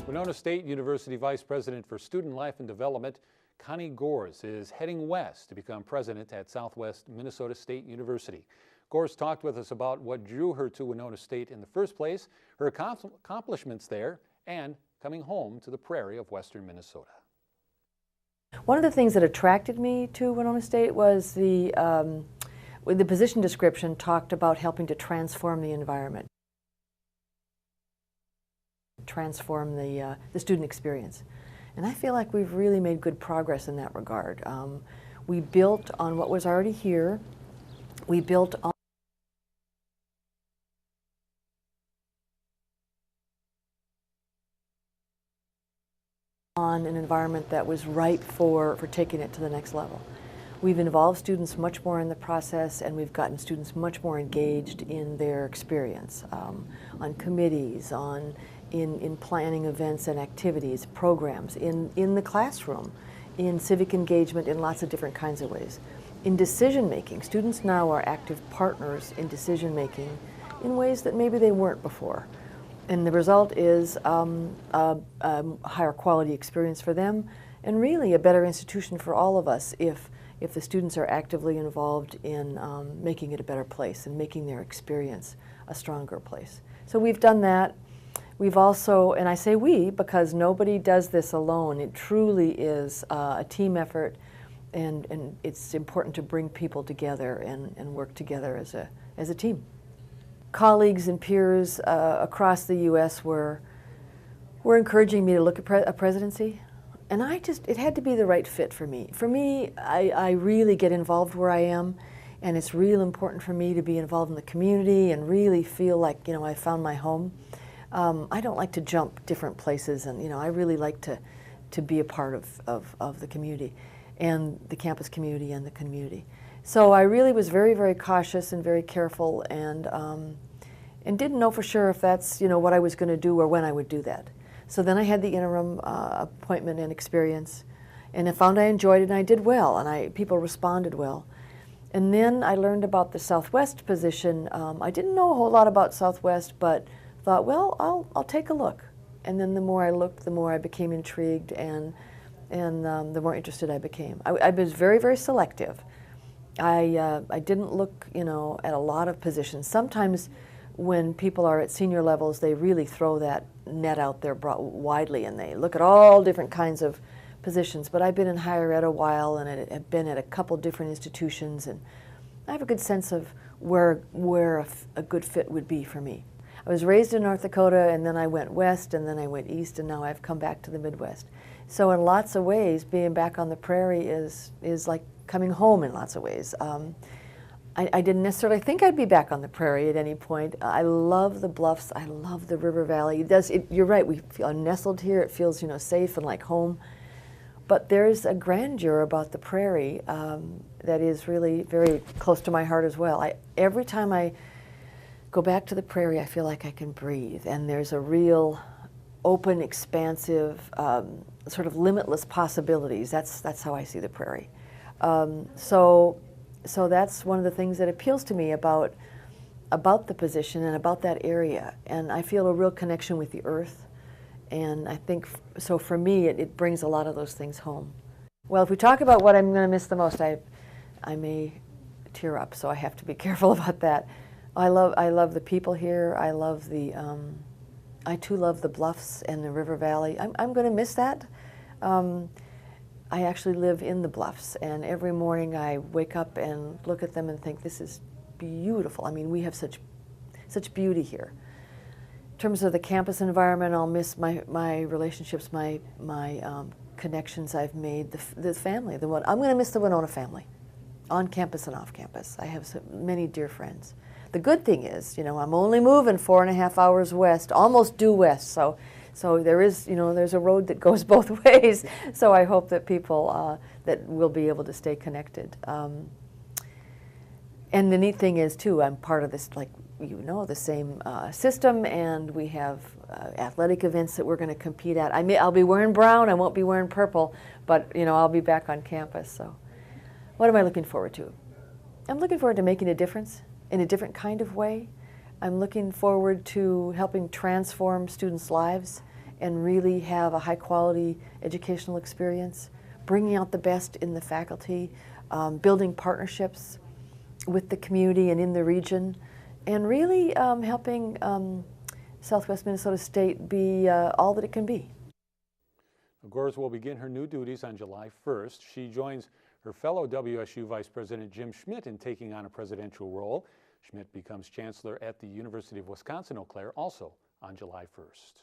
Winona State University Vice President for Student Life and Development, Connie Gores, is heading west to become president at Southwest Minnesota State University. Gores talked with us about what drew her to Winona State in the first place, her accomplishments there, and coming home to the prairie of western Minnesota. One of the things that attracted me to Winona State was the position description talked about helping to transform the environment, transform the student experience. And I feel like we've really made good progress in that regard. We built on what was already here. We built on an environment that was ripe for taking it to the next level. We've involved students much more in the process, and we've gotten students much more engaged in their experience, on committees, in planning events and activities, programs, in the classroom, in civic engagement in lots of different kinds of ways. In decision making, students now are active partners in decision making in ways that maybe they weren't before. And the result is a higher quality experience for them, and really a better institution for all of us if the students are actively involved in making it a better place and making their experience a stronger place. So we've done that. We've also, and I say we because nobody does this alone. It truly is a team effort, and it's important to bring people together and work together as a team. Colleagues and peers across the U.S. were encouraging me to look at a presidency, and it had to be the right fit for me. For me, I really get involved where I am, and it's real important for me to be involved in the community and really feel like, I found my home. I don't like to jump different places, and I really like to be a part of the community, and the campus community and the community. So I really was very, very cautious and very careful, and didn't know for sure if that's what I was going to do or when I would do that. So then I had the interim appointment and experience, and I found I enjoyed it, and I did well, and people responded well. And then I learned about the Southwest position. I didn't know a whole lot about Southwest, but thought, well, I'll take a look. And then the more I looked, the more I became intrigued, and the more interested I became. I was very, very selective. I didn't look, at a lot of positions. Sometimes when people are at senior levels, they really throw that net out there widely, and they look at all different kinds of positions. But I've been in higher ed a while, and I've been at a couple different institutions, and I have a good sense of where a good fit would be for me. I was raised in North Dakota, and then I went west, and then I went east, and now I've come back to the Midwest. So in lots of ways, being back on the prairie is like coming home in lots of ways. I didn't necessarily think I'd be back on the prairie at any point. I love the bluffs. I love the river valley. You're right. We feel nestled here. It feels safe and like home. But there's a grandeur about the prairie that is really very close to my heart as well. Every time I go back to the prairie, I feel like I can breathe, and there's a real open, expansive, sort of limitless possibilities. That's how I see the prairie. So that's one of the things that appeals to me about the position and about that area. And I feel a real connection with the earth. And I think, so for me, it brings a lot of those things home. Well, if we talk about what I'm going to miss the most, I may tear up, so I have to be careful about that. I love the people here. I too love the bluffs and the river valley. I'm going to miss that. I actually live in the bluffs, and every morning I wake up and look at them and think, this is beautiful. I mean, we have such beauty here. In terms of the campus environment, I'll miss my relationships, my connections I've made, the family. I'm going to miss the Winona family, on campus and off campus. I have so many dear friends. The good thing is, I'm only moving 4.5 hours west, almost due west, so there is, there's a road that goes both ways. So I hope that people that will be able to stay connected. And the neat thing is too, I'm part of this, like the same system, and we have athletic events that we're going to compete at. I'll be wearing brown. I won't be wearing purple, but I'll be back on campus. So, what am I looking forward to? I'm looking forward to making a difference in a different kind of way. I'm looking forward to helping transform students' lives and really have a high quality educational experience, bringing out the best in the faculty, building partnerships with the community and in the region, and really helping Southwest Minnesota State be all that it can be. Gores will begin her new duties on July 1st. She joins her fellow WSU Vice President Jim Schmidt in taking on a presidential role. Schmidt becomes chancellor at the University of Wisconsin-Eau Claire also on July 1st.